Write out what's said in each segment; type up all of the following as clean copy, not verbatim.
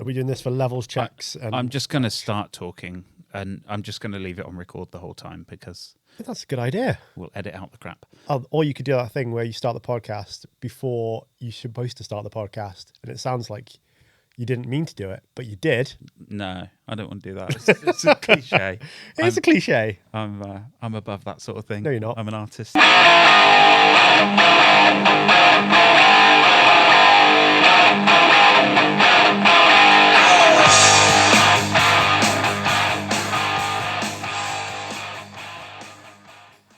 Are we doing this for levels checks? I'm just going to start talking, and I'm just going to leave it on record the whole time because That's a good idea. we'll edit out the crap. Or you could do that thing where you start the podcast before you're supposed to start the podcast, and it sounds like you didn't mean to do it, but you did. No, I don't want to do that. It's a cliche. It is a cliche. I'm above that sort of thing. No, you're not. I'm an artist.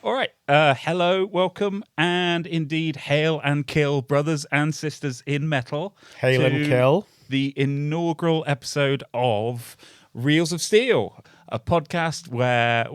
All right. Hello, welcome, and indeed hail and kill, brothers and sisters in metal. Hail and kill. The inaugural episode of Reels of Steel, a podcast where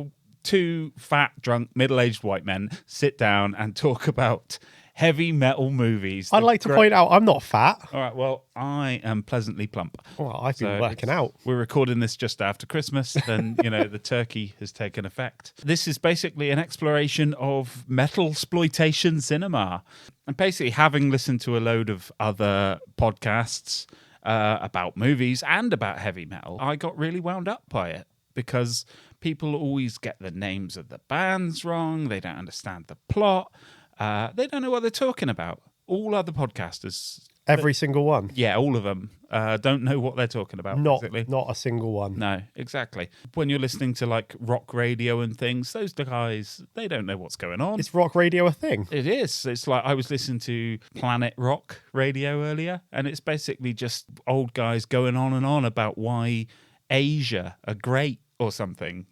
two fat, drunk, middle-aged white men sit down and talk about heavy metal movies. I'd like to point out I'm not fat. All right, well, I am pleasantly plump. Well, I've been working out. We're recording this just after Christmas, and, the turkey has taken effect. This is basically an exploration of metal exploitation cinema. And basically, having listened to a load of other podcasts about movies and about heavy metal, I got really wound up by it because people always get the names of the bands wrong. They don't understand the plot. They don't know what they're talking about. All other podcasters... Every single one? Yeah, all of them don't know what they're talking about, basically. Not a single one. No, exactly. When you're listening to, like, rock radio and things, those guys, they don't know what's going on. Is rock radio a thing? It is. It's like I was listening to Planet Rock radio earlier, and it's basically just old guys going on and on about why Asia are great or something,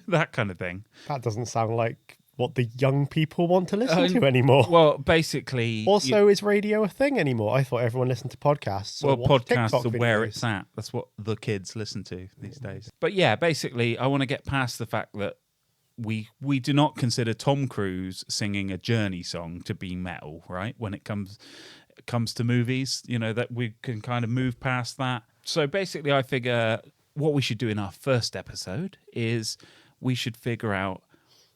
that kind of thing. That doesn't sound like what the young people want to listen to anymore. Well, basically... Also, is radio a thing anymore? I thought everyone listened to podcasts. Well, podcasts TikTok are where videos. it's at. That's what the kids listen to these days. But yeah, basically, I want to get past the fact that we do not consider Tom Cruise singing a Journey song to be metal, right? When it comes to movies, that we can kind of move past that. So basically, I figure what we should do in our first episode is we should figure out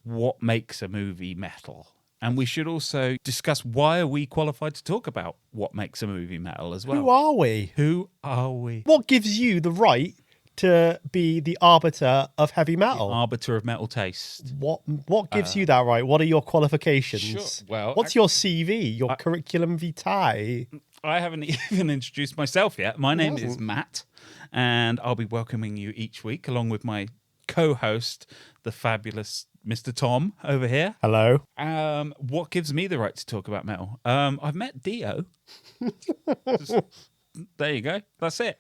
what makes a movie metal. And we should also discuss why are we qualified to talk about what makes a movie metal as well. Who are we? Who are we? What gives you the right to be the arbiter of heavy metal? The arbiter of metal taste. What gives you that right? What are your qualifications? Sure. Well, what's your CV, your curriculum vitae? I haven't even introduced myself yet. My name is Matt, and I'll be welcoming you each week along with my co-host, the fabulous Mr. Tom over here. Hello. What gives me the right to talk about metal? I've met Dio. There you go. That's it.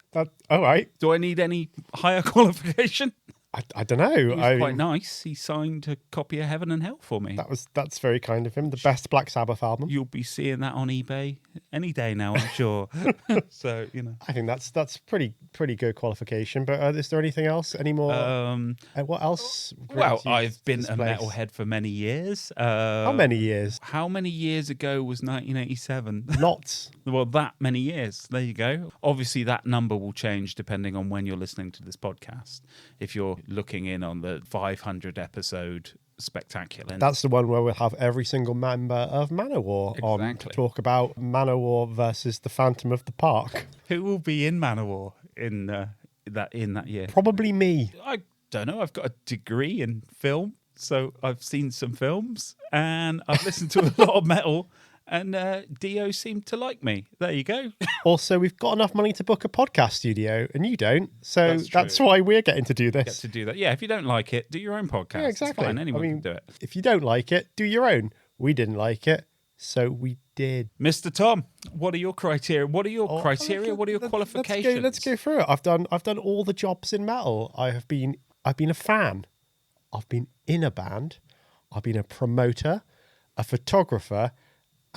All right. Do I need any higher qualification? I don't know. He was quite nice. He signed a copy of Heaven and Hell for me. That's very kind of him. The best Black Sabbath album. You'll be seeing that on eBay any day now, I'm sure. So, I think that's pretty good qualification. But is there anything else? Any more? What else? Well, I've been a metalhead for many years. How many years? How many years ago was 1987? Lots. Well, that many years. There you go. Obviously, that number will change depending on when you're listening to this podcast. If you're looking in on the 500 episode spectacular. That's the one where we'll have every single member of Manowar on to talk about Manowar versus the Phantom of the Park. Who will be in Manowar in that year? Probably me. I don't know. I've got a degree in film, so I've seen some films and I've listened to a lot of metal. And Dio seemed to like me. There you go. Also, we've got enough money to book a podcast studio, and you don't. So that's why we're getting to do this. Get to do that. Yeah, if you don't like it, do your own podcast. Yeah, exactly. It's fine. Anyone can do it. If you don't like it, do your own. We didn't like it, so we did. Mr. Tom, what are your criteria? What are your criteria? What are your qualifications? Let's go through it. I've done all the jobs in metal. I've been a fan. I've been in a band. I've been a promoter, a photographer,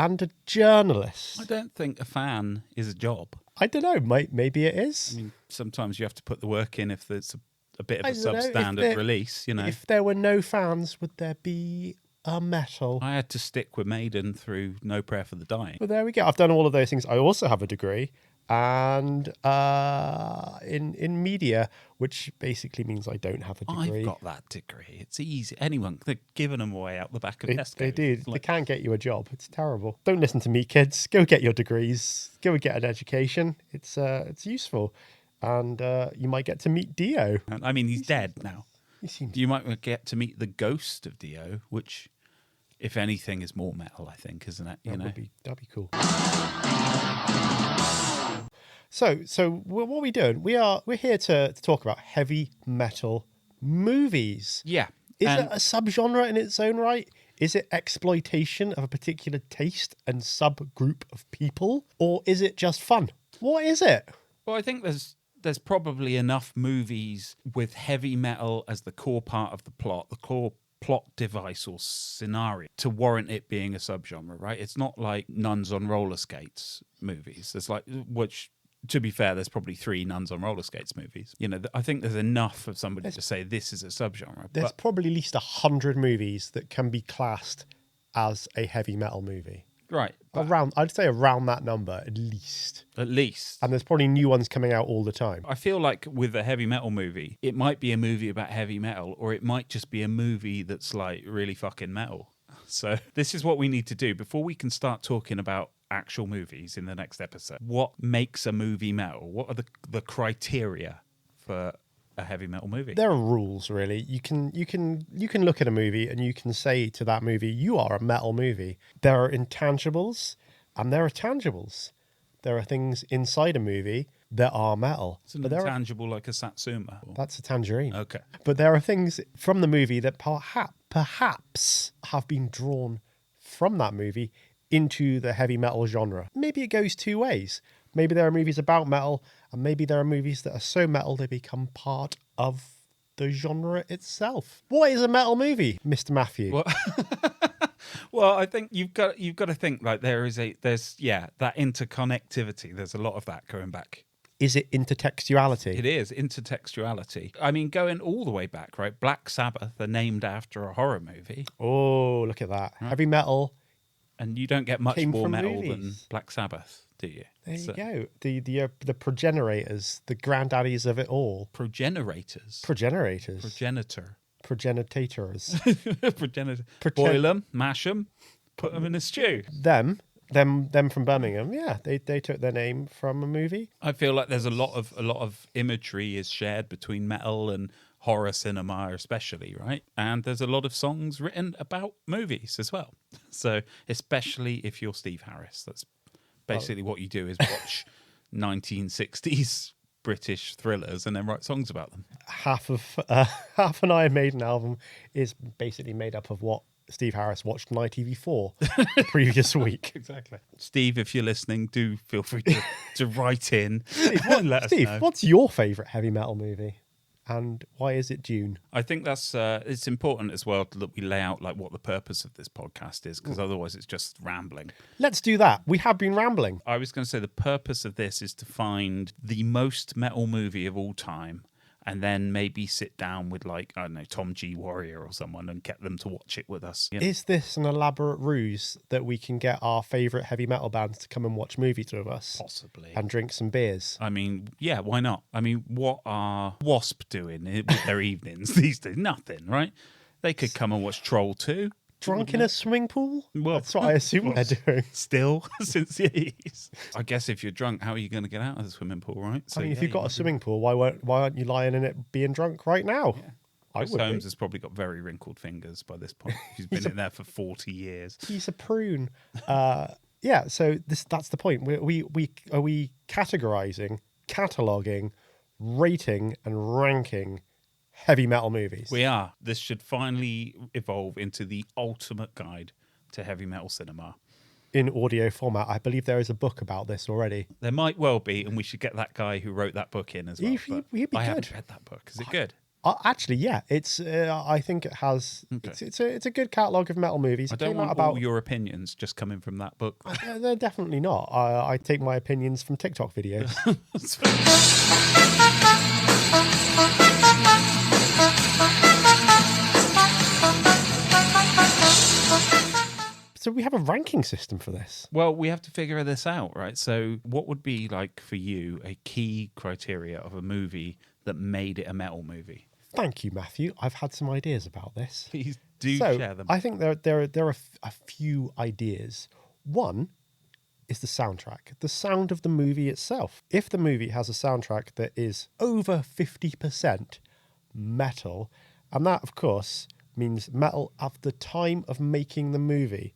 and a journalist. I don't think a fan is a job. I don't know. Maybe it is. I mean, sometimes you have to put the work in if there's a bit of a substandard release, If there were no fans, would there be a metal? I had to stick with Maiden through No Prayer for the Dying. Well, there we go. I've done all of those things. I also have a degree and in media, which basically means I don't have a degree. I've got that degree. It's easy. Anyone, they're giving them away out the back of Tesco. They do. They can't get you a job. It's terrible. Don't listen to me, kids. Go get your degrees. Go and get an education. It's useful. And you might get to meet Dio. I mean, he's dead now. He seems You might get to meet the ghost of Dio, which, if anything, is more metal, I think, isn't it? that'd be cool. So what are we doing? We're here to talk about heavy metal movies. Yeah. Is it a subgenre in its own right? Is it exploitation of a particular taste and subgroup of people? Or is it just fun? What is it? Well, I think there's probably enough movies with heavy metal as the core part of the core plot device or scenario to warrant it being a subgenre, right? It's not like Nuns on Roller Skates movies. There's which, to be fair, there's probably 3 Nuns on Roller Skates movies. I think there's enough of somebody to say this is a subgenre. There's probably at least 100 movies that can be classed as a heavy metal movie. Right. I'd say around that number, at least. At least. And there's probably new ones coming out all the time. I feel like with a heavy metal movie, it might be a movie about heavy metal, or it might just be a movie that's like really fucking metal. So this is what we need to do before we can start talking about actual movies in the next episode. What makes a movie metal? What are the criteria for a heavy metal movie? There are rules, really. You can look at a movie and you can say to that movie, you are a metal movie. There are intangibles and there are tangibles. There are things inside a movie that are metal. It's an intangible like a Satsuma. That's a tangerine. Okay. But there are things from the movie that perhaps have been drawn from that movie into the heavy metal genre. Maybe it goes two ways. Maybe there are movies about metal, and maybe there are movies that are so metal they become part of the genre itself. What is a metal movie, Mr. Matthew? Well, I think you've got to think like there's that interconnectivity. There's a lot of that going back. Is it intertextuality? It is intertextuality. I mean, going all the way back, right? Black Sabbath are named after a horror movie. Oh, look at that. Right. Heavy metal. And you don't get much more metal movies. than Black Sabbath, do you? There you go. The progenitors, the granddaddies of it all. Progenitors. Progenitors. Progenitor. Progenitators. Progenitor. Boil them, mash them, put them in a stew. Them from Birmingham. Yeah, they took their name from a movie. I feel like there's a lot of imagery is shared between metal and horror cinema, especially, right? And there's a lot of songs written about movies as well. So especially if you're Steve Harris, that's basically what you do is watch 1960s British thrillers and then write songs about them. Half an Iron Maiden album is basically made up of what Steve Harris watched on ITV4 the previous week. Exactly. Steve, if you're listening, do feel free to write in and let us know. What's your favourite heavy metal movie? And why is it Dune? I think that's it's important as well that we lay out like what the purpose of this podcast is, because otherwise it's just rambling. Let's do that. We have been rambling. I was going to say the purpose of this is to find the most metal movie of all time and then maybe sit down with, like, I don't know, Tom G. Warrior or someone and get them to watch it with us. You know? Is this an elaborate ruse that we can get our favourite heavy metal bands to come and watch movies with us? Possibly. And drink some beers? I mean, yeah, why not? I mean, what are Wasp doing with their evenings these days? Nothing, right? They could come and watch Troll 2. Drunk in a swimming pool? Well, that's what I assume they're doing. Still, since the 80s. I guess if you're drunk, how are you going to get out of the swimming pool, right? So, I mean, if you've got a swimming pool, why aren't you lying in it being drunk right now? Yeah. Chris Holmes has probably got very wrinkled fingers by this point. He's been in there for 40 years. He's a prune. Yeah, so that's the point. Are we categorizing, cataloging, rating, and ranking heavy metal movies? We are. This should finally evolve into the ultimate guide to heavy metal cinema. In audio format. I believe there is a book about this already. There might well be, and we should get that guy who wrote that book in as well. He'd be I good. haven't read that book. Is it good? Actually, yeah. It's. I think it has. Okay. It's a good catalogue of metal movies. I don't want all your opinions just coming from that book. They're definitely not. I take my opinions from TikTok videos. So we have a ranking system for this. Well, we have to figure this out, right? So what would be, like, for you, a key criteria of a movie that made it a metal movie? Thank you, Matthew. I've had some ideas about this. Please do share them. I think there are a few ideas. One, is the soundtrack, the sound of the movie itself. If the movie has a soundtrack that is over 50% metal, and that, of course, means metal at the time of making the movie.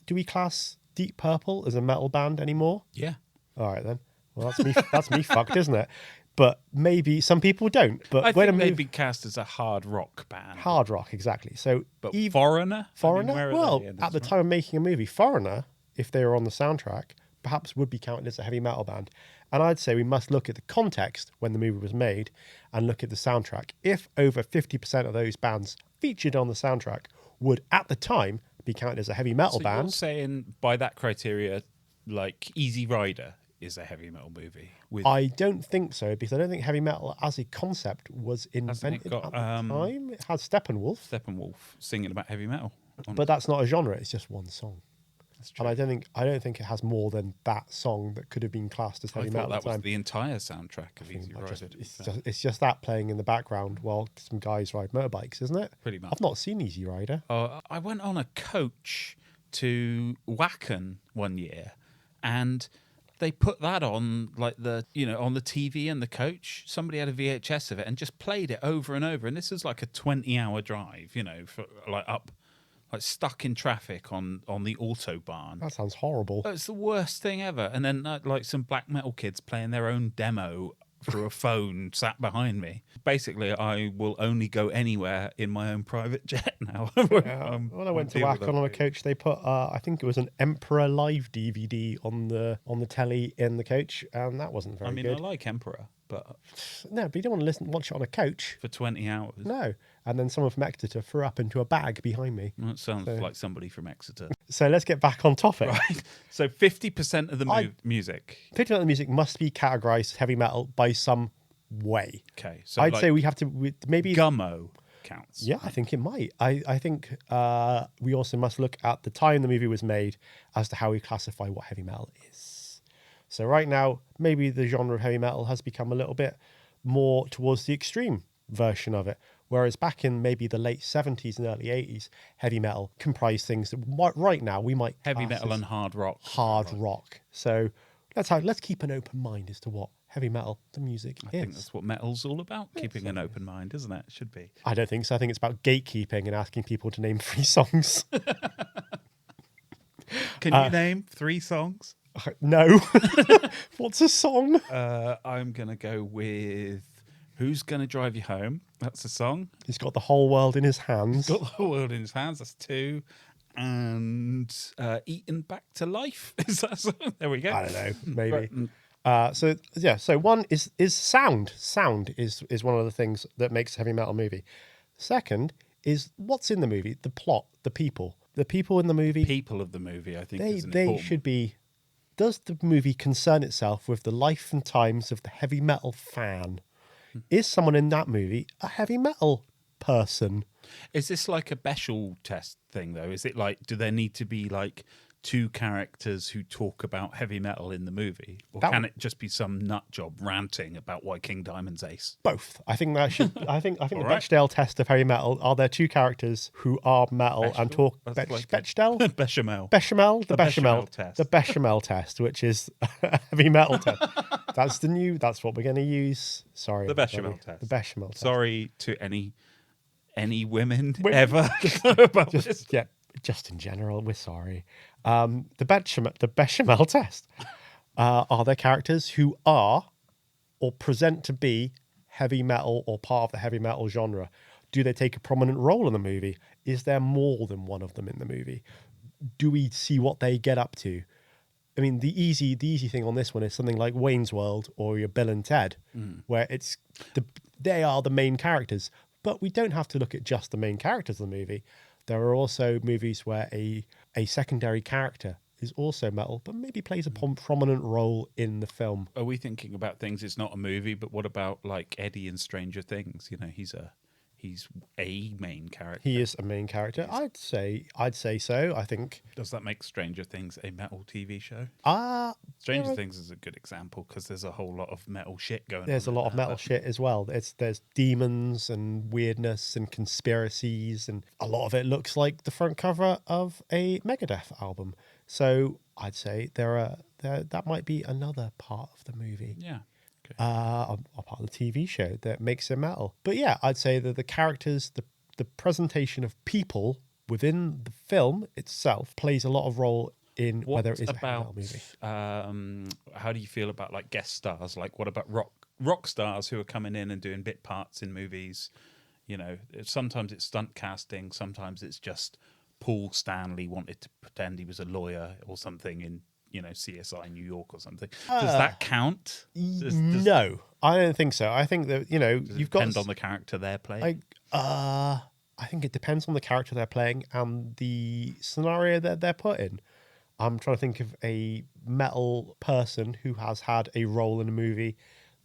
Do we class Deep Purple as a metal band anymore? Yeah. All right, then. Well, that's me fucked, isn't it? But maybe some people don't. But I when think a they'd movie... be cast as a hard rock band. Hard rock, exactly. So, But Foreigner? Foreigner? I mean, where are Well, they in at the this, time of making a movie, Foreigner, if they were on the soundtrack, perhaps would be counted as a heavy metal band. And I'd say we must look at the context when the movie was made and look at the soundtrack. If over 50% of those bands featured on the soundtrack would, at the time, be counted as a heavy metal So band... you're saying, by that criteria, like Easy Rider is a heavy metal movie? I don't think so, because I don't think heavy metal as a concept was invented got, at the time. It has Steppenwolf, Steppenwolf singing about heavy metal. but that's not a genre. It's just one song, That's true. and I don't think it has more than that song that could have been classed as I heavy thought metal at that the was time. the entire soundtrack of Easy Rider. It's just that playing in the background while some guys ride motorbikes, isn't it? Pretty much. I've not seen Easy Rider. I went on a coach to Wacken one year, and they put that on like on the TV in the coach. Somebody had a VHS of it and just played it over and over. And this is like a 20-hour drive, for like stuck in traffic on the autobahn. That sounds horrible. It's the worst thing ever. And then like some black metal kids playing their own demo through a phone sat behind me. Basically, I will only go anywhere in my own private jet now. When I went to Wacken on a coach, they put I think it was an Emperor Live DVD on the telly in the coach, and that wasn't very good. I like Emperor, but No, but you don't want to watch it on a coach. for 20 hours. No. And then someone from Exeter threw up into a bag behind me. Well, that sounds like somebody from Exeter. So let's get back on topic. Right. So 50% of the music. 50% of the music must be categorized as heavy metal by some way. Okay. So I'd like say we have to maybe... Gummo counts. Yeah, I think it might. I think we also must look at the time the movie was made as to how we classify what heavy metal is. So right now, maybe the genre of heavy metal has become a little bit more towards the extreme version of it. Whereas back in maybe the late 70s and early 80s, heavy metal comprised things that right now we might Heavy class metal as and hard rock. hard rock. So let's keep an open mind as to what heavy metal, the music I is. think that's what metal's all about, keeping an open mind, isn't it? It should be. I don't think so. I think it's about gatekeeping and asking people to name 3 songs. Can you name 3 songs? No. What's a song? I'm going to go with Who's Gonna Drive You Home? That's a song. He's got the whole world in his hands. Got the whole world in his hands. That's 2. And Eaten Back to Life. Is that a song? There we go. I don't know. Maybe. So one is sound. Sound is one of the things that makes a heavy metal movie. Second is what's in the movie, the plot, the people. The people in the movie. People of the movie, I think, is an They important. should be. Does the movie concern itself with the life and times of the heavy metal fan? Is someone in that movie a heavy metal person? Is this like a Bechdel test thing, though? Is it like, do there need to be like 2 characters who talk about heavy metal in the movie? Or can it just be some nut job ranting about why King Diamond's ace? Both. I think that should. I think the right. Bechdel test of heavy metal. Are there 2 characters who are metal and talk? That's like Bechdel. Bechamel. Bechamel, the Bechamel Bechamel test. the Bechamel test, which is a heavy metal test. That's what we're going to use. Sorry, The everybody. Bechamel test. The Bechamel test. Sorry to any women ever about this. Yeah, just in general, we're sorry. The Bechamel test. Are there characters who are or present to be heavy metal or part of the heavy metal genre? Do they take a prominent role in the movie? Is there more than one of them in the movie? Do we see what they get up to? I mean, the easy thing on this one is something like Wayne's World or your Bill and Ted, where they are the main characters. But we don't have to look at just the main characters of the movie. There are also movies where a secondary character is also metal, but maybe plays a prominent role in the film. Are we thinking about things? It's not a movie, but what about like Eddie in Stranger Things? he's a main character. He is a main character. I'd say so. I think. Does that make Stranger Things a metal TV show? Stranger Things is a good example because there's a whole lot of metal shit going on. There's a lot of metal shit as well. There's demons and weirdness and conspiracies, and a lot of it looks like the front cover of a Megadeth album. So I'd say there that might be another part of the movie. Yeah. Okay. A part of the TV show that makes it metal. But yeah, I'd say that the characters, the presentation of people within the film itself plays a lot of role in whether it is a heavy metal movie. How do you feel about like guest stars? Like, what about rock stars who are coming in and doing bit parts in movies? You know, sometimes it's stunt casting, sometimes it's just Paul Stanley wanted to pretend he was a lawyer or something in, you know, CSI New York or something. Does that count? No, I don't think so. I think that, you know, you've got... Depend on the character they're playing? I think it depends on the character they're playing and the scenario that they're put in. I'm trying to think of a metal person who has had a role in a movie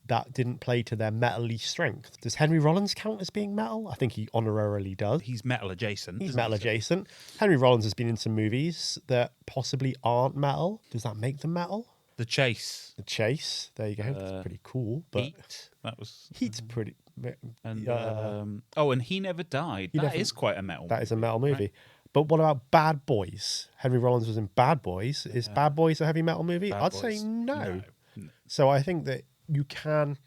that didn't play to their metal-y strength. Does Henry Rollins count as being metal? I think he honorarily does. He's metal adjacent. He's metal adjacent. Henry Rollins has been in some movies that possibly aren't metal. Does that make them metal? The Chase. The Chase. There you go. That's pretty cool. But Heat. That was... Heat's pretty... And and He Never Died. That is quite a metal. That is a metal movie. Right? But what about Bad Boys? Henry Rollins was in Bad Boys. Is Bad Boys a heavy metal movie? I'd say no. So I think that you can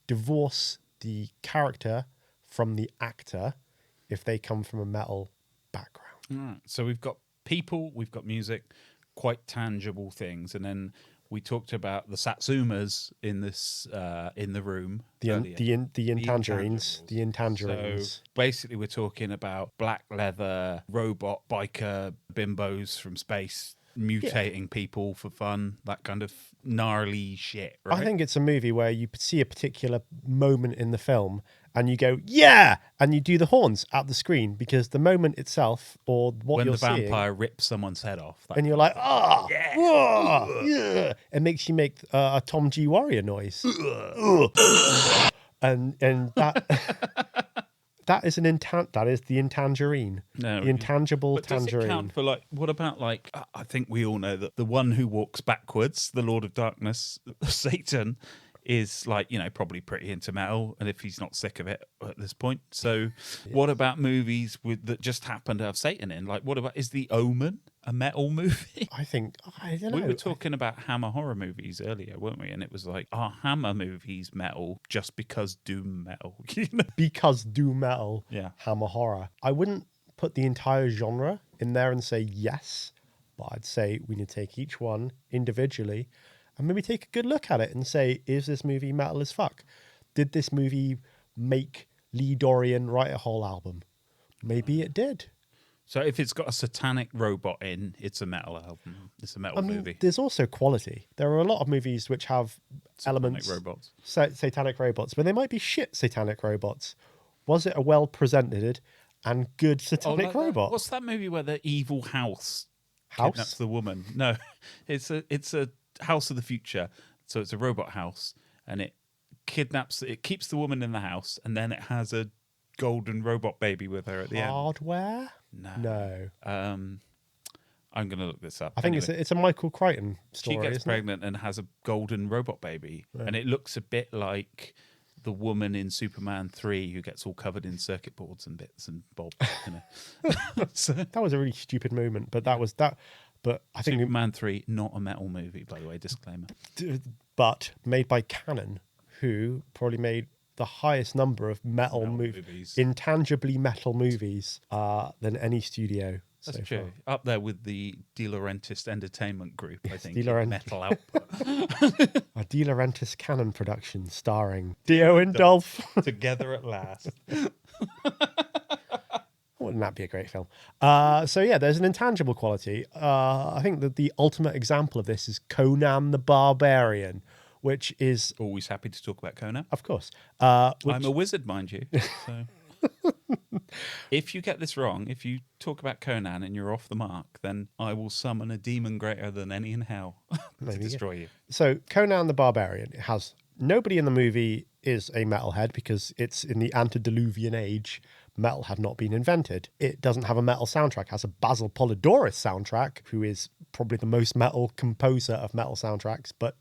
divorce the character from the actor if they come from a metal background. All right. So we've got people, we've got music, quite tangible things, and then we talked about the satsumas in this in the room. The intangerines. So basically, we're talking about black leather robot biker bimbos from space mutating people for fun, that kind of gnarly shit, right? I think it's a movie where you see a particular moment in the film and you go, yeah, and you do the horns at the screen because the moment itself or what you're seeing... When the vampire rips someone's head off. And you're like, yeah. It makes you make a Tom G. Warrior noise. and that... That is that is the intangerine. No, the intangible tangerine. Does it count for like? What about like? I think we all know that the one who walks backwards, the Lord of Darkness, Satan, is like, you know, probably pretty into metal, and if he's not sick of it at this point. So, what about movies that just happen to have Satan in? Like, what about, is The Omen a metal movie? I don't know. We were talking about Hammer horror movies earlier, weren't we? And it was like, are Hammer movies metal just because doom metal? You know? Because doom metal, yeah. Hammer horror. I wouldn't put the entire genre in there and say yes, but I'd say we need to take each one individually and maybe take a good look at it and say, is this movie metal as fuck? Did this movie make Lee Dorian write a whole album? Maybe it did. So if it's got a satanic robot in, it's a metal album. It's a metal movie. There's also quality. There are a lot of movies which have elements... robots. Satanic robots, but they might be shit satanic robots. Was it a well-presented and good satanic robot? What's that movie where the evil house kidnaps the woman? No, it's a house of the future. So it's a robot house, and it keeps the woman in the house, and then it has a golden robot baby with her at the end. Hardware? No. I'm going to look this up. I think it's a Michael Crichton story. She gets pregnant and has a golden robot baby, and it looks a bit like the woman in Superman 3 who gets all covered in circuit boards and bits and bobs. You know. So, that was a really stupid moment, but that was that. But I think Superman 3, not a metal movie, by the way, disclaimer. But made by Canon, who probably made the highest number of metal movies, intangibly metal movies, than any studio. That's true. Far. Up there with the De Laurentiis Entertainment Group, I think. Metal output. A De Laurentiis Canon production starring Dio and Dolph. Together at last. Wouldn't that be a great film? So yeah, there's an intangible quality. I think that the ultimate example of this is Conan the Barbarian, which is... Always happy to talk about Conan. Of course. I'm a wizard, mind you. So. If you get this wrong, if you talk about Conan and you're off the mark, then I will summon a demon greater than any in hell to destroy you. So Conan the Barbarian has... Nobody in the movie is a metalhead because it's in the antediluvian age. Metal had not been invented. It doesn't have a metal soundtrack. It has a Basil Polidoris soundtrack, who is probably the most metal composer of metal soundtracks, but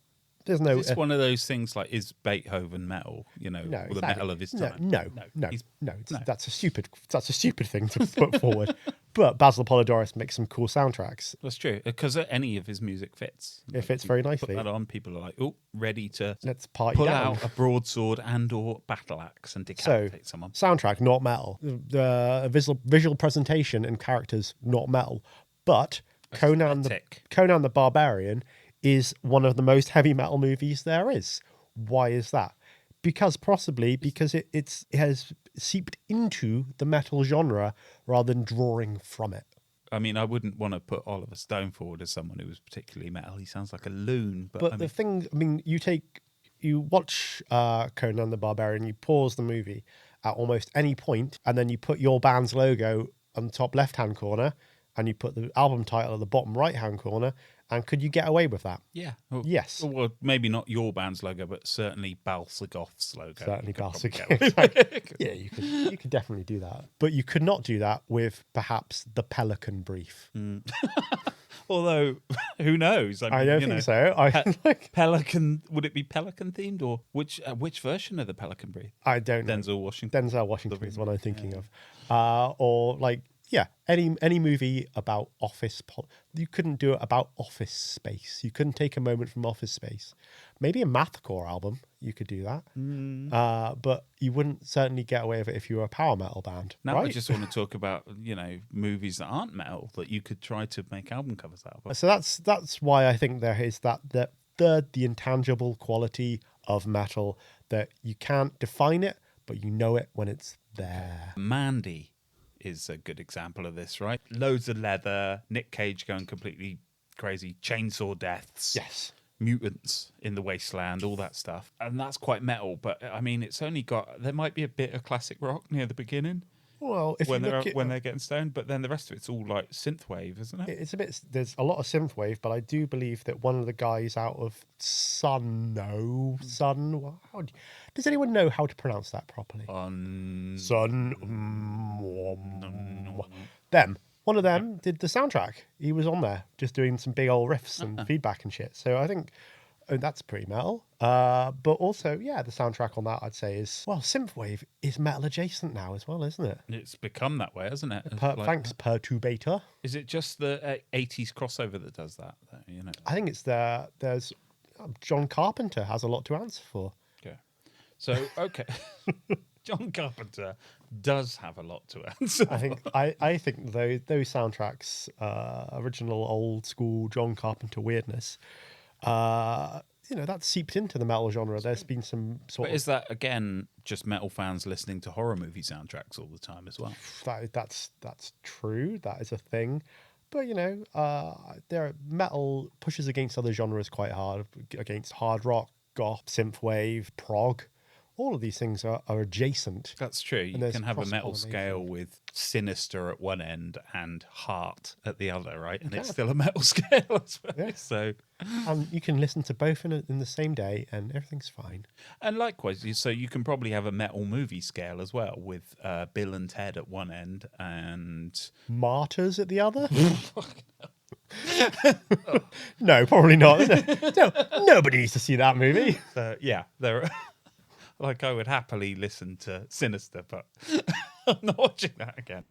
there's no... It's one of those things like, is Beethoven metal, you know, no, or the metal of his time? No. That's a stupid thing to put forward. But Basil Polidoris makes some cool soundtracks. That's true, because any of his music fits. It fits very Put nicely. that on, people are like, oh, ready to Let's party pull down. out a broadsword and or battle axe and decapitate someone. Soundtrack, not metal. The visual presentation and characters, not metal. But Conan the Barbarian is one of the most heavy metal movies there is. Why is that? Because it has seeped into the metal genre rather than drawing from it. I mean, I wouldn't want to put Oliver Stone forward as someone who was particularly metal. He sounds like a loon. But the thing, you watch Conan the Barbarian, you pause the movie at almost any point, and then you put your band's logo on the top left-hand corner, and you put the album title at the bottom right-hand corner, and could you get away with that? Yeah. Yes. Well, maybe not your band's logo, but certainly Balsagoth's logo. Certainly You could probably Balsagoth. get away with. Yeah, you could definitely do that. But you could not do that with perhaps the Pelican Brief. Although, who knows? I don't think so. Pelican, would it be Pelican themed, or which version of the Pelican Brief? I don't know. Denzel Washington. Denzel Washington is what I'm thinking of. Or any movie about you couldn't do it about Office Space. You couldn't take a moment from Office Space. Maybe a mathcore album, you could do that. But you wouldn't certainly get away with it if you were a power metal band. Now right? I just want to talk about, movies that aren't metal that you could try to make album covers out of. So that's why I think there is the intangible quality of metal, that you can't define it, but you know it when it's there. Mandy is a good example of this, right? Loads of leather, Nick Cage going completely crazy, chainsaw deaths. Yes. Mutants in the wasteland, all that stuff. And that's quite metal, but I mean, there might be a bit of classic rock near the beginning. Well, if when they're getting stoned, but then the rest of it's all like synthwave, isn't it? It's a bit. There's a lot of synthwave, but I do believe that one of the guys out of Sun. Does anyone know how to pronounce that properly? Sun. Them. One of them did the soundtrack. He was on there just doing some big old riffs and feedback and shit. So I think that's pretty metal. But also, the soundtrack on that, I'd say, is, synthwave is metal adjacent now as well, isn't it? It's become that way, hasn't it? Thanks, Perturbator. Is it just the 80s crossover that does that? I think it's there's John Carpenter has a lot to answer for. Okay. So, John Carpenter does have a lot to answer. I think those soundtracks, original old school John Carpenter weirdness, that's seeped into the metal genre. There's been some sort of... Is that, again, just metal fans listening to horror movie soundtracks all the time as well? That's true. That is a thing. But, metal pushes against other genres quite hard, against hard rock, goth, synthwave, prog. All of these things are adjacent. That's true. You can have a metal scale with Sinister at one end and Heart at the other, right? And it's still a metal scale as well. Yeah. So, and you can listen to both in the same day, and everything's fine. And likewise, so you can probably have a metal movie scale as well, with Bill and Ted at one end and Martyrs at the other. No, probably not. No, nobody needs to see that movie. There are. Like, I would happily listen to Sinister, but I'm not watching that again.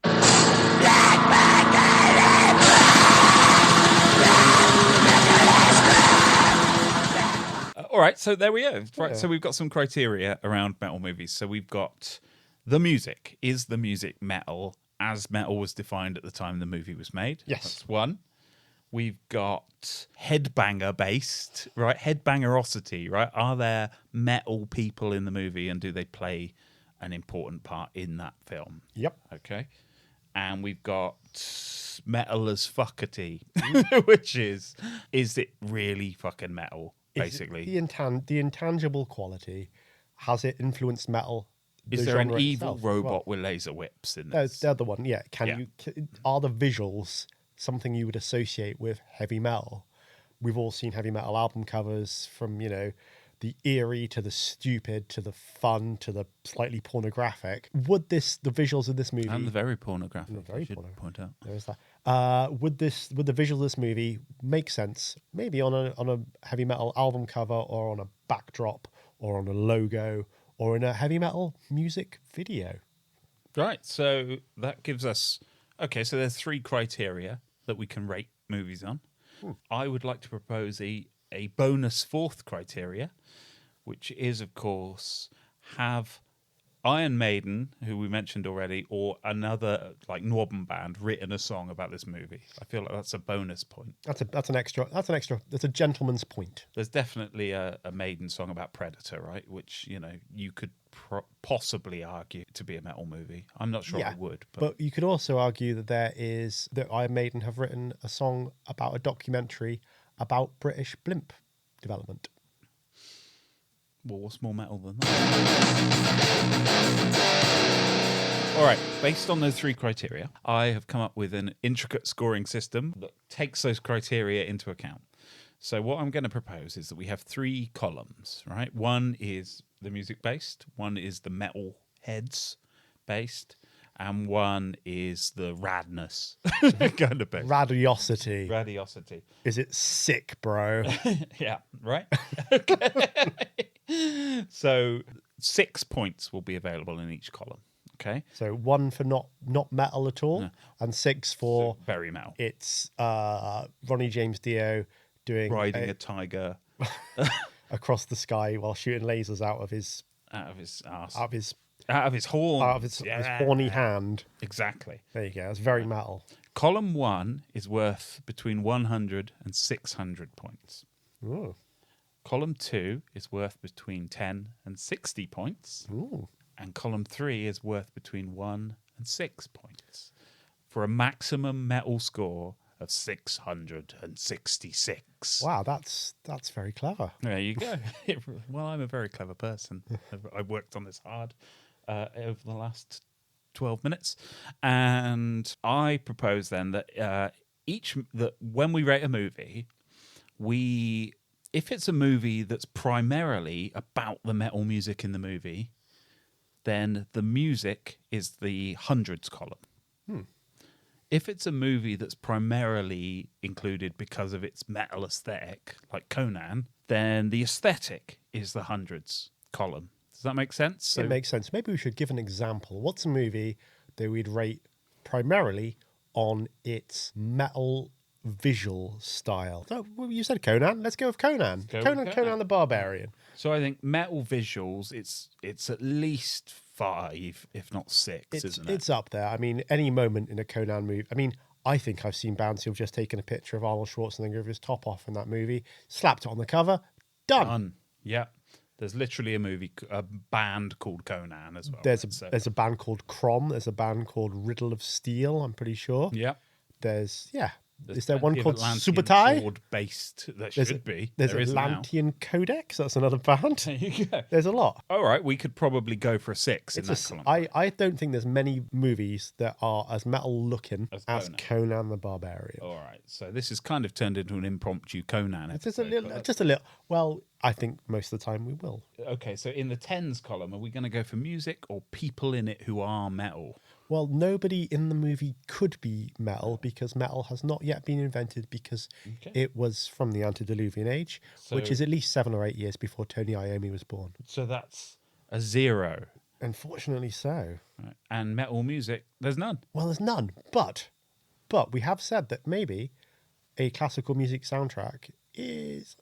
All right, so there we go. Right, so we've got some criteria around metal movies. So we've got the music. Is the music metal as metal was defined at the time the movie was made? Yes. That's one. We've got headbanger-based, right? Headbangerosity, right? Are there metal people in the movie, and do they play an important part in that film? Yep. Okay. And we've got metal as fuckity, which is it really fucking metal, basically? The intangible quality, has it influenced metal? Is there an evil robot with laser whips in this? They're the one, yeah. Are the visuals something you would associate with heavy metal? We've all seen heavy metal album covers, from the eerie to the stupid to the fun to the slightly pornographic. Would the visuals of this movie, and the very pornographic, point out, there is that. Would the visuals of this movie make sense? Maybe on a heavy metal album cover, or on a backdrop, or on a logo, or in a heavy metal music video. Right. So that gives us Okay, so there's 3 criteria that we can rate movies on. I would like to propose a bonus 4th criteria, which is, of course, have Iron Maiden, who we mentioned already, or another like Northern band written a song about this movie. I feel like that's a bonus point. That's a gentleman's point. There's definitely a Maiden song about Predator, right? Which, you could possibly argue to be a metal movie. I'm not sure I would. But you could also argue that Iron Maiden have written a song about a documentary about British blimp development. Well, what's more metal than that? All right, based on those 3 criteria, I have come up with an intricate scoring system that takes those criteria into account. So what I'm going to propose is that we have 3 columns, right? One is the music based, one is the metal heads based, and one is the radness kind of based. Radiosity. Radiosity. Is it sick, bro? Yeah, right? Okay. So 6 points will be available in each column. Okay. So 1 for not metal at all, and 6 for very metal. It's Ronnie James Dio riding a tiger across the sky while shooting lasers out of his arse. out of his horn. Out of his horny hand. Exactly. There you go. It's very metal. Column 1 is worth between 100 and 600 points. Ooh. Column 2 is worth between 10 and 60 points. Ooh. And column 3 is worth between 1 and 6 points. For a maximum metal score of 666. Wow, that's very clever. There you go. Well, I'm a very clever person. I've worked on this hard over the last 12 minutes. And I propose then that that when we rate a movie, if it's a movie that's primarily about the metal music in the movie, then the music is the hundreds column. If it's a movie that's primarily included because of its metal aesthetic, like Conan, then the aesthetic is the hundreds column. Does that make sense? So, it makes sense. Maybe we should give an example. What's a movie that we'd rate primarily on its metal visual style? So you said Conan. Let's go with Conan. Conan the Barbarian. So I think metal visuals, it's at least 5, if not 6, isn't it? It's up there. I mean, any moment in a Conan movie. I mean, I think I've seen bands who've just taken a picture of Arnold Schwarzenegger with his top off in that movie, slapped it on the cover, done. Yeah. There's literally a band called Conan as well. There's a band called Crom. There's a band called Riddle of Steel, I'm pretty sure. Yeah. Is there one called Subutai? Sword-based that There's should be. There's Atlantean Codex. That's another band. There you go. There's a lot. All right, we could probably go for a 6 in that column. I don't think there's many movies that are as metal looking as Conan the Barbarian. All right, so this has kind of turned into an impromptu Conan episode. Just a little. Well, I think most of the time we will. Okay, so in the tens column, are we going to go for music or people in it who are metal? Well, nobody in the movie could be metal because metal has not yet been invented because it was from the antediluvian age, which is at least 7 or 8 years before Tony Iommi was born. So that's a 0. Unfortunately so. Right. And metal music, there's none. Well, there's none. But we have said that maybe a classical music soundtrack is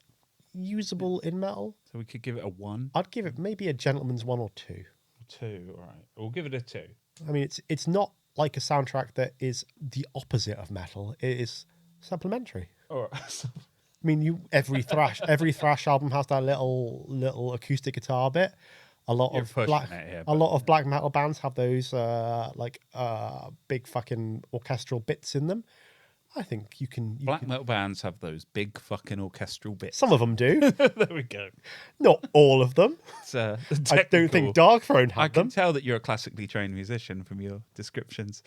usable in metal. So we could give it a 1? I'd give it maybe a gentleman's 1 or 2. 2, all right. We'll give it a 2. I mean, it's not like a soundtrack that is the opposite of metal. It is supplementary. All right. I mean, every thrash album has that little acoustic guitar bit. A lot of black metal bands have those big fucking orchestral bits in them. I think you can. Black metal bands have those big fucking orchestral bits. Some of them do. There we go. Not all of them. I don't think Darkthrone had them. I can tell that you're a classically trained musician from your descriptions.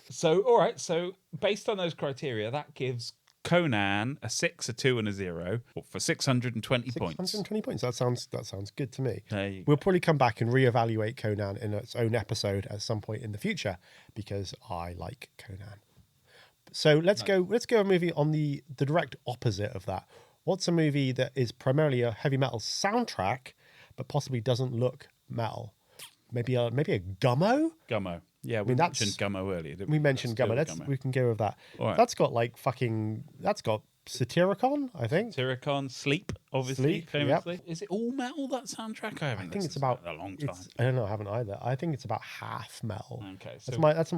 So, all right. So, based on those criteria, that gives Conan a 6, a 2, and a 0 for 620 points. 620 points. That sounds good to me. We'll probably come back and reevaluate Conan in its own episode at some point in the future because I like Conan. So let's go a movie on the direct opposite of that. What's a movie that is primarily a heavy metal soundtrack, but possibly doesn't look metal? Maybe a Gummo? Gummo. Yeah, we mean, mentioned Gummo earlier, didn't We we? mentioned Let's Gummo. go with Gummo. We can go with that. All right. That's got like fucking. That's got Satyricon, I think. Satyricon, Sleep, obviously, Sleep, famously. Is it all metal, that soundtrack? I haven't I think it's listened to about it in a long time. I don't know. I haven't either. I think it's about half metal. Okay, That's so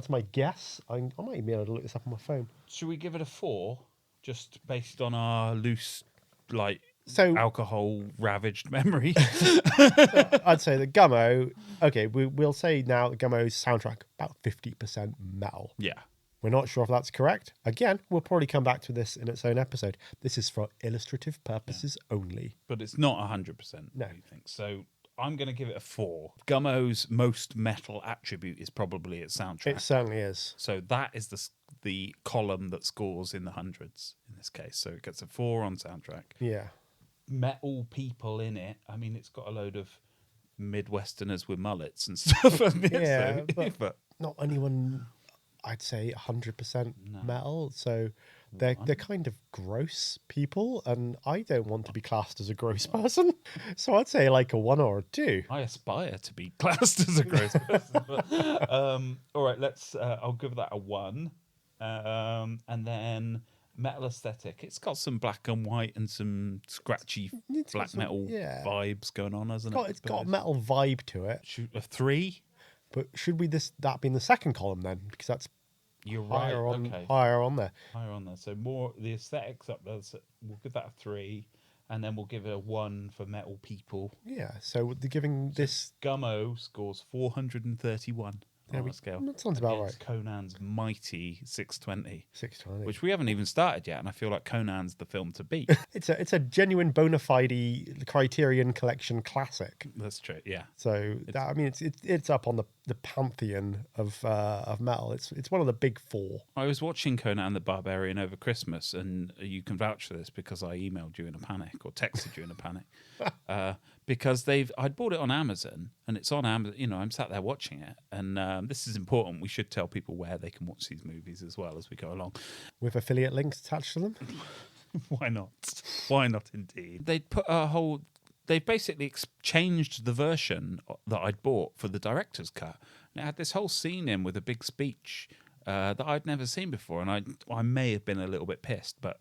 my guess. I might even be able to look this up on my phone. should we give it a 4, just based on our loose, like, So alcohol ravaged memory? I'd say the Gummo. Okay, we'll say now the Gummo's soundtrack about 50% metal. Yeah. We're not sure if that's correct. Again, we'll probably come back to this in its own episode. This is for illustrative purposes only. But it's not 100%, No. I think. So I'm going to give it a 4. Gummo's most metal attribute is probably its soundtrack. It certainly is. So that is the column that scores in the hundreds in this case. So it gets a 4 on soundtrack. Yeah. Metal people in it. I mean, it's got a load of Midwesterners with mullets and stuff. Yeah, so, but not anyone, I'd say 100% metal. So they're kind of gross people, and I don't want to be classed as a gross person. So I'd say like a 1 or a 2. I aspire to be classed as a gross person. But, all right, I'll give that a 1. And then metal aesthetic. It's got some black and white and some scratchy black metal vibes going on, hasn't it? It's got a metal vibe to it. Shoot, a 3. But should we that be in the second column then? Because that's You're right. higher on Okay. higher on there. Higher on there. So more the aesthetics up there. So we'll give that a 3, and then we'll give it a 1 for metal people. Yeah. So they're giving this. Gummo scores 431 on the scale. That sounds about against right. Conan's mighty 620. 620. Which we haven't even started yet, and I feel like Conan's the film to beat. It's a genuine bona fide Criterion Collection classic. That's true. Yeah. So I mean, it's up on the pantheon of metal. It's one of the big 4. I was watching Conan the Barbarian over Christmas, and you can vouch for this because I emailed you in a panic or texted you in a panic. Because I'd bought it on Amazon, and it's on Amazon. You know, I'm sat there watching it, and this is important. We should tell people where they can watch these movies as well as we go along. With affiliate links attached to them. Why not? Why not, indeed? They've basically changed the version that I'd bought for the director's cut. And it had this whole scene in with a big speech that I'd never seen before, and I may have been a little bit pissed, but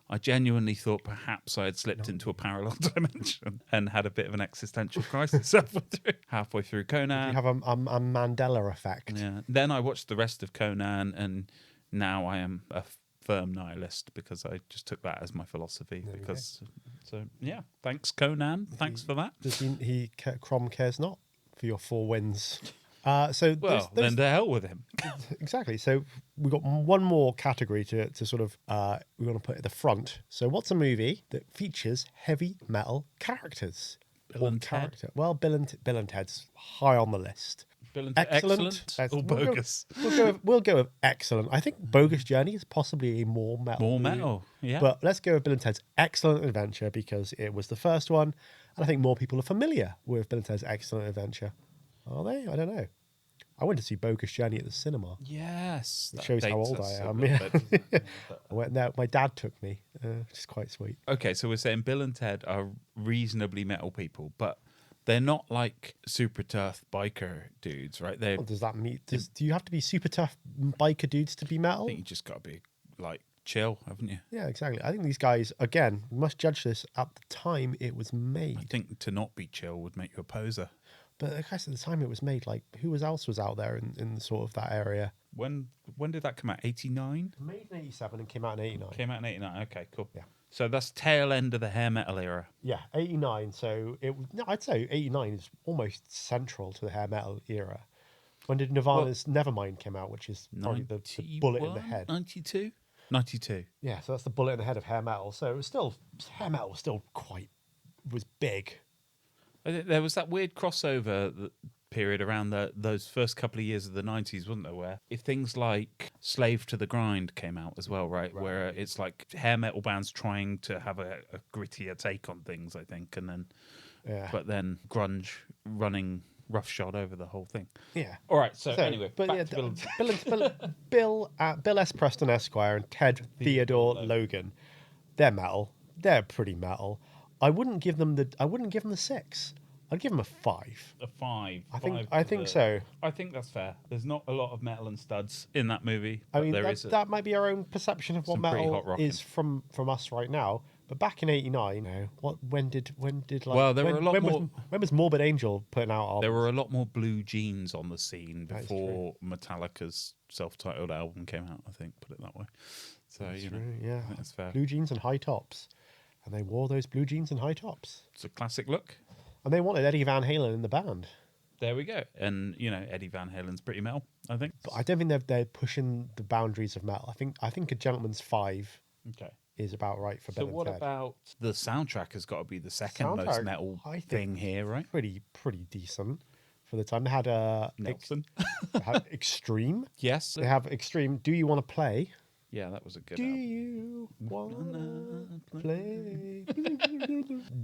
I genuinely thought perhaps I had slipped into a parallel dimension and had a bit of an existential crisis halfway through Conan. You have a Mandela effect. Yeah. Then I watched the rest of Conan, and now I am a firm nihilist because I just took that as my philosophy. Thanks Conan. Thanks for that. Does Crom cares not for your 4 wins. Then to hell with him. Exactly. So we've got one more category to sort of we want to put at the front. So what's a movie that features heavy metal characters? Bill and Ted. Well, Bill and Ted's high on the list. Bill and Ted. Excellent or bogus? We'll go with excellent. I think Bogus Journey is possibly a more metal. More movie. metal, yeah. But let's go with Bill and Ted's Excellent Adventure because it was the first one, and I think more people are familiar with Bill and Ted's Excellent Adventure. Are they? I don't know. I went to see Bogus Journey at the cinema. Yes. It shows how old I am. Yeah. I went there. My dad took me, which is quite sweet. Okay, so we're saying Bill and Ted are reasonably metal people, but they're not like super tough biker dudes, right? What does that mean? Do you have to be super tough biker dudes to be metal? I think you just got to be like chill, haven't you? Yeah, exactly. I think these guys, again, we must judge this at the time it was made. I think to not be chill would make you a poser. But I guess at the time it was made, like, who else was out there in sort of that area? When did that come out? 89? Made in 87 and came out in 89. Came out in 89. Okay, cool. Yeah. So that's tail end of the hair metal era. Yeah, 89. So I'd say 89 is almost central to the hair metal era. When did Nirvana's Nevermind came out, which is probably the bullet in the head? 92? 92. Yeah, so that's the bullet in the head of hair metal. So it was still, hair metal was big. There was that weird crossover period around those first couple of years of the 90s, wasn't there, where if things like Slave to the Grind came out as well, right? Where it's like hair metal bands trying to have a grittier take on things, I think, and then but then grunge running roughshod over the whole thing. Yeah. All right, so anyway, but back to Bill S. Preston Esquire and Ted Theodore Logan, they're metal. They're pretty metal. I wouldn't give them the 6. I'd give them a 5. A 5. I think so. I think that's fair. There's not a lot of metal and studs in that movie. I But mean, there is that might be our own perception of what some pretty metal hot rocking. is from us right now. But back in '89, when did like? Well, there were a lot more. When was Morbid Angel putting out albums? There were a lot more blue jeans on the scene That is before Metallica's self-titled album came out. I think, put it that way. So That's you know, true, yeah. I think that's fair. Blue jeans and high tops, and they wore those blue jeans and high tops, It's a classic look. and they wanted Eddie Van Halen in the band. There we go. And you know, Eddie Van Halen's pretty metal, I think. But I don't think they're pushing the boundaries of metal. I think a gentleman's 5 Okay. is about right for So Bill what and Ted. about the soundtrack? Has got to be the second most Soundtrack, metal I think, thing here, right? Pretty decent for the time. They had Nelson. they had Extreme. Yes. They have Extreme. Do you want to play? Yeah, that was a good Do album. you wanna play?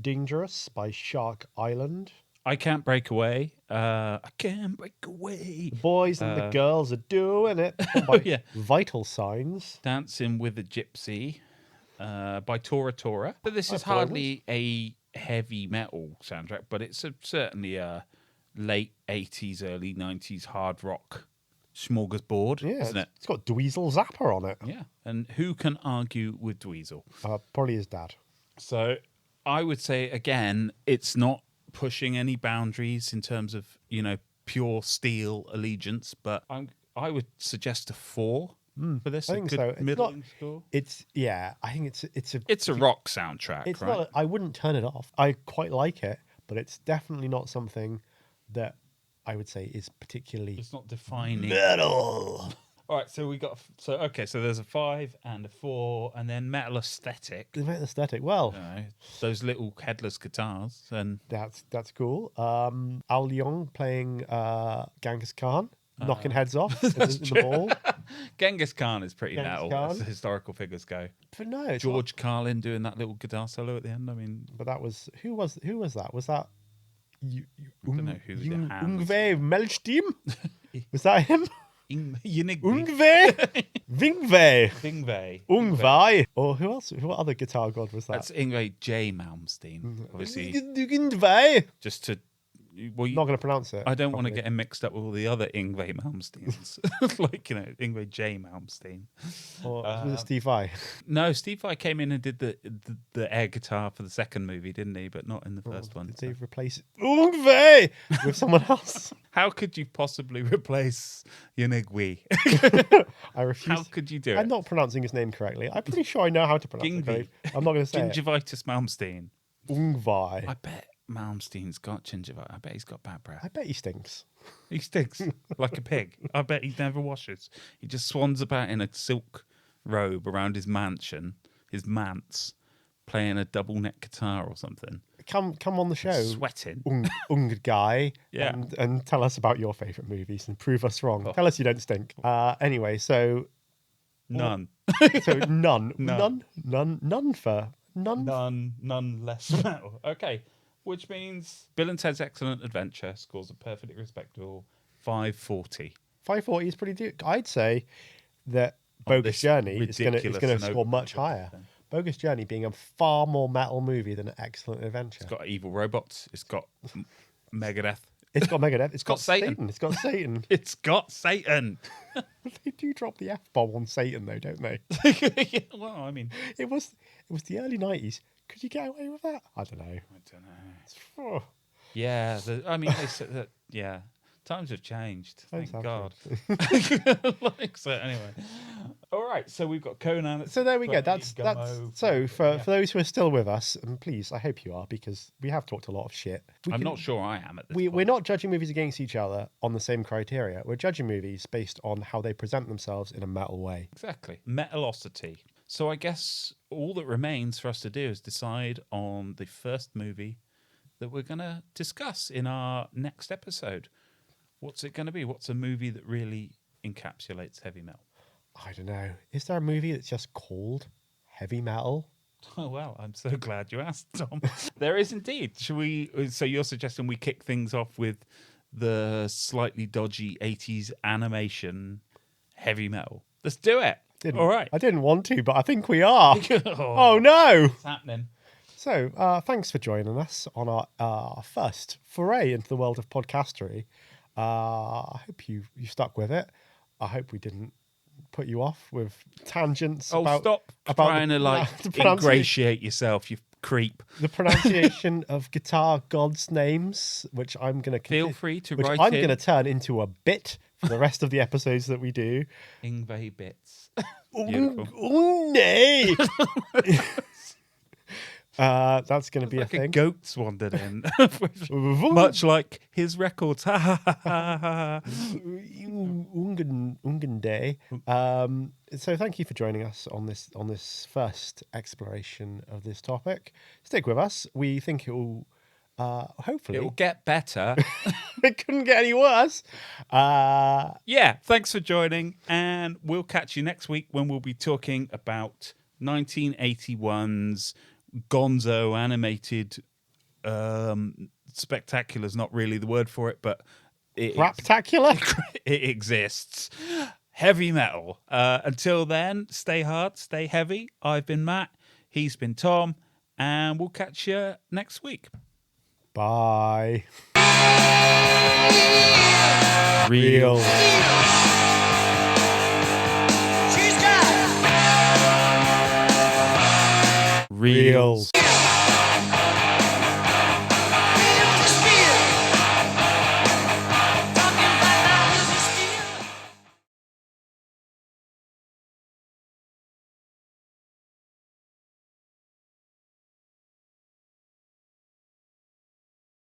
Dangerous by Shark Island. I Can't Break Away. I Can't Break Away. The boys and the girls are doing it. By yeah. Vital Signs. Dancing with a Gypsy by Tora Tora. But this is Tora hardly a heavy metal soundtrack, but it's certainly a late 80s, early 90s hard rock smorgasbord, Yeah, isn't it? It's got Dweezil Zappa on it. Yeah. And who can argue with Dweezil? Probably his dad. So I would say, again, it's not pushing any boundaries in terms of, you know, pure steel allegiance, but I would suggest a 4 for this. I think a good so. It's middling score. I think It's a rock soundtrack, it's right? not. I wouldn't turn it off. I quite like it, but it's definitely not something that I would say is particularly It's not defining. metal. All right, so we got so there's a 5 and a 4, and then metal aesthetic. The metal aesthetic. Well, You know, those little headless guitars, and that's cool. Al Young playing Genghis Khan, knocking heads off in the ball. Genghis Khan is pretty Genghis metal Khan. as the historical figures go. But no, it's George Carlin doing that little guitar solo at the end. I mean, not. But that was who was that? Was that I don't know who the hands. Yngwie Malmsteen? Was that him? Yngwie Yngwie. Yngwie. Or who else? What other guitar god was that? That's Yngwie J. Malmsteen. Obviously, Yngwie. just to. Well, Not going to pronounce it. I don't want to properly. get him mixed up with all the other Yngwie Malmsteens, like, you know, Yngwie J. Malmsteen. Or was it Steve Vai? No, Steve Vai came in and did the air guitar for the second movie, didn't he? But not in the first one. Did they replace Yngwie with someone else? How could you possibly replace Yngwie? I refuse. How could you do I'm it? not pronouncing his name correctly. I'm pretty sure I know how to pronounce it. Yngwie. correctly. I'm not going to say it. Gingivitis Malmsteen. Yngwie. I bet Malmsteen's got gingivitis. I bet he's got bad breath. I bet he stinks. He stinks like a pig. I bet he never washes. He just swans about in a silk robe around his mansion, his manse, playing a double neck guitar or something. Come on the show, Sweating. guy, Yeah. and tell us about your favourite movies and prove us wrong. Tell us you don't stink. Anyway, so None. none for None less metal. Okay. Which means Bill and Ted's Excellent Adventure scores a perfectly respectable 540. 540 is pretty deep. I'd say that Bogus this Journey is going ridiculous to and score much higher. thing. Bogus Journey being a far more metal movie than Excellent Adventure. It's got evil robots. It's got Megadeth. It's got Megadeth. It's got Satan. It's got Satan. It's got Satan. They do drop the F-bomb on Satan, though, don't they? Yeah, well, I mean, It was the early 90s. Could you get away with that? I don't know. I don't know. Oh, Yeah, I mean, they said that. Yeah, times have changed. Thank have God. Like, so anyway, all right. So we've got Conan. So there we go. Gummo, That's so for those who are still with us, and please, I hope you are, because we have talked a lot of shit. I'm not sure I am at this We're point. not judging movies against each other on the same criteria. We're judging movies based on how they present themselves in a metal way. Exactly. Metalosity. So I guess all that remains for us to do is decide on the first movie that we're going to discuss in our next episode. What's it going to be? What's a movie that really encapsulates heavy metal? I don't know. Is there a movie that's just called heavy metal? Oh, well, I'm so glad you asked, Tom. There is indeed. Should we? So you're suggesting we kick things off with the slightly dodgy 80s animation heavy metal? Let's do it. All right. I didn't want to, but I think we are. Oh no! It's happening. So, thanks for joining us on our first foray into the world of podcastery. I hope you stuck with it. I hope we didn't put you off with tangents about stop trying to ingratiate yourself, you creep. The pronunciation of guitar gods' names, which I'm going to feel free to which write I'm in. going to turn into a bit for the rest of the episodes that we do. Yngwie bits. Nay. That's going to be like a thing. Goats wandered in, much like his records. Ungen Day. So thank you for joining us on this first exploration of this topic. Stick with us. We think it will hopefully it will get better. It couldn't get any worse. Yeah, thanks for joining, and we'll catch you next week when we'll be talking about 1981's Gonzo animated spectacular's not really the word for it, but Raptacular. it exists. Heavy metal. Until then, stay hard, stay heavy. I've been Matt, he's been Tom, and we'll catch you next week. Bye. Real. Real.